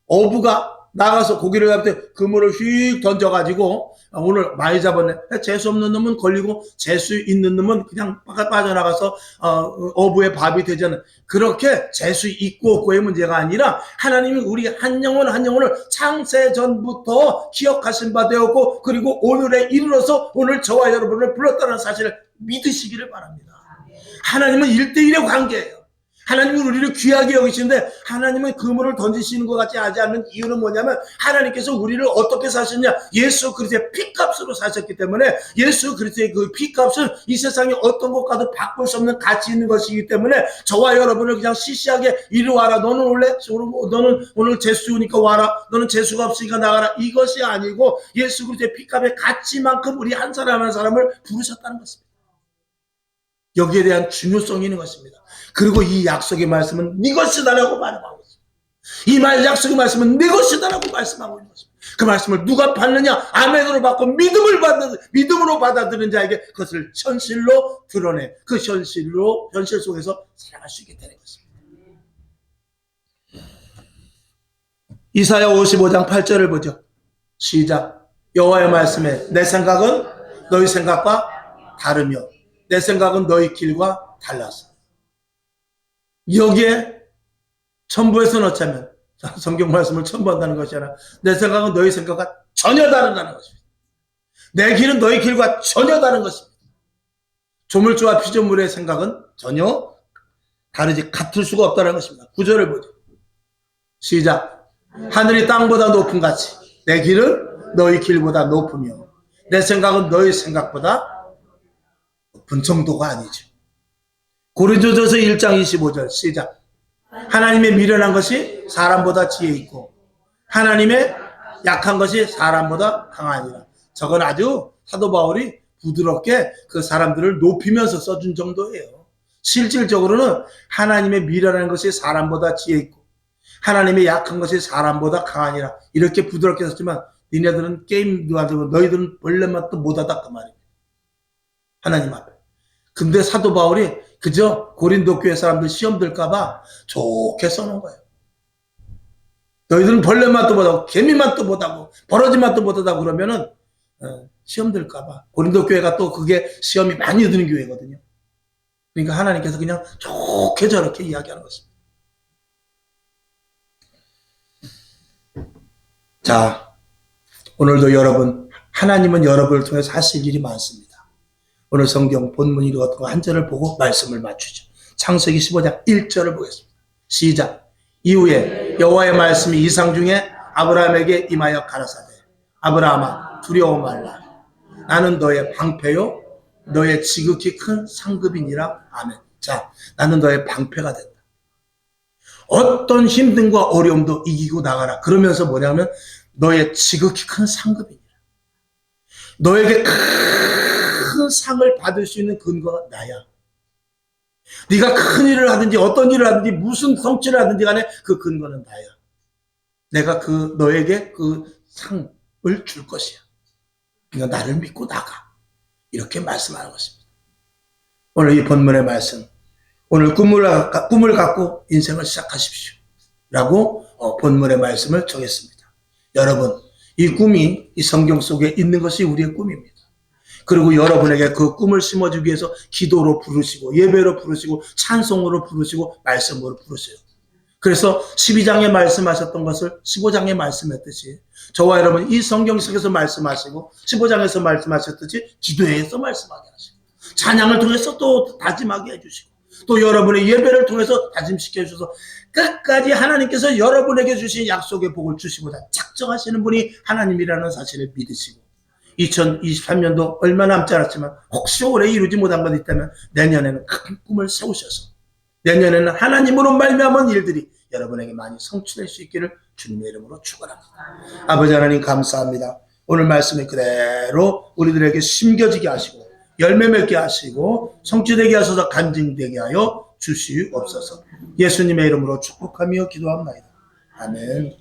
어부가 나가서 고기를 잡을 때 그물을 휙 던져가지고 오늘 많이 잡았네. 재수 없는 놈은 걸리고 재수 있는 놈은 그냥 빠져나가서 어부의 밥이 되잖아요. 그렇게 재수 있고 없고의 문제가 아니라 하나님이 우리 한 영혼 한 영혼을 창세 전부터 기억하신 바 되었고 그리고 오늘에 이르러서 오늘 저와 여러분을 불렀다는 사실을 믿으시기를 바랍니다. 하나님은 1대1의 관계예요. 하나님은 우리를 귀하게 여기시는데 하나님은 그물을 던지시는 것 같지 않은 이유는 뭐냐면 하나님께서 우리를 어떻게 사셨냐? 예수 그리스도의 피값으로 사셨기 때문에 예수 그리스도의 그 피값은 이 세상에 어떤 것과도 바꿀 수 없는 가치 있는 것이기 때문에 저와 여러분을 그냥 시시하게 이리 와라. 너는 오늘 재수니까 와라. 너는 재수가 없으니까 나가라. 이것이 아니고 예수 그리스도의 피값의 가치만큼 우리 한 사람 한 사람을 부르셨다는 것입니다. 여기에 대한 중요성이 있는 것입니다. 그리고 이 약속의 말씀은 네 것이다라고 말하고 있습니다. 이 약속의 말씀은 네 것이다라고 말씀하고 있는 것입니다. 그 말씀을 누가 받느냐? 아멘으로 받고 믿음으로 받아들인 자에게 그것을 현실로 드러내 그 현실 속에서 살아갈 수 있게 되는 것입니다. 이사야 55장 8절을 보죠. 시작. 여호와의 말씀에 내 생각은 너희 생각과 다르며 내 생각은 너희 길과 달라서. 여기에 첨부해서 넣자면 성경 말씀을 첨부한다는 것이 아니라 내 생각은 너희 생각과 전혀 다르다는 것입니다. 내 길은 너희 길과 전혀 다른 것입니다. 조물주와 피조물의 생각은 전혀 다르지 같을 수가 없다는 것입니다. 9절을 보죠. 시작. 하늘이 땅보다 높은 같이 내 길은 너희 길보다 높으며 내 생각은 너희 생각보다 높은 정도가 아니죠. 고린도전서 1장 25절 시작. 하나님의 미련한 것이 사람보다 지혜 있고 하나님의 약한 것이 사람보다 강하니라. 저건 아주 사도 바울이 부드럽게 그 사람들을 높이면서 써준 정도예요. 실질적으로는 하나님의 미련한 것이 사람보다 지혜 있고 하나님의 약한 것이 사람보다 강하니라. 이렇게 부드럽게 썼지만 니네들은 게임도 안 되고 너희들은 벌레 맛도 못하다 그 말입니다. 하나님 앞에. 근데 사도 바울이 그저 고린도 교회 사람들 시험 들까봐 좋게 써놓은 거예요. 너희들은 벌레 맛도 못하고 개미 맛도 못하고 버러지 맛도 못하다 그러면은 시험 들까봐. 고린도 교회가 또 그게 시험이 많이 드는 교회거든요. 그러니까 하나님께서 그냥 좋게 저렇게 이야기하는 것입니다. 자, 오늘도 여러분, 하나님은 여러분을 통해서 하실 일이 많습니다. 오늘 성경 본문 읽었던 거 한 절을 보고 말씀을 맞추죠. 창세기 15장 1절을 보겠습니다. 시작. 이후에 여호와의 말씀이 이상 중에 아브라함에게 임하여 가라사대 아브라함아 두려워 말라. 나는 너의 방패요 너의 지극히 큰 상급이니라. 아멘. 자, 나는 너의 방패가 된다. 어떤 힘듦과 어려움도 이기고 나가라. 그러면서 뭐냐면 너의 지극히 큰 상급이니라. 너에게 큰 상을 받을 수 있는 근거가 나야. 네가 큰 일을 하든지 어떤 일을 하든지 무슨 성취를 하든지 간에 그 근거는 나야. 내가 너에게 그 상을 줄 것이야. 그러니까 나를 믿고 나가. 이렇게 말씀하는 것입니다. 오늘 이 본문의 말씀. 오늘 꿈을 갖고 인생을 시작하십시오. 라고 본문의 말씀을 정했습니다. 여러분, 이 꿈이 이 성경 속에 있는 것이 우리의 꿈입니다. 그리고 여러분에게 그 꿈을 심어주기 위해서 기도로 부르시고 예배로 부르시고 찬송으로 부르시고 말씀으로 부르세요. 그래서 12장에 말씀하셨던 것을 15장에 말씀했듯이 저와 여러분 이 성경 속에서 말씀하시고 15장에서 말씀하셨듯이 기도회에서 말씀하게 하시고 찬양을 통해서 또 다짐하게 해주시고 또 여러분의 예배를 통해서 다짐시켜 주셔서 끝까지 하나님께서 여러분에게 주신 약속의 복을 주시고자 작정하시는 분이 하나님이라는 사실을 믿으시고 2023년도 얼마 남지 않았지만 혹시 올해 이루지 못한 것이 있다면 내년에는 큰 꿈을 세우셔서 내년에는 하나님으로 말미암은 일들이 여러분에게 많이 성취될 수 있기를 주님의 이름으로 축원합니다. 아버지 하나님 감사합니다. 오늘 말씀이 그대로 우리들에게 심겨지게 하시고 열매 맺게 하시고 성취되게 하셔서 간증되게 하여 주시옵소서. 예수님의 이름으로 축복하며 기도합니다. 아멘.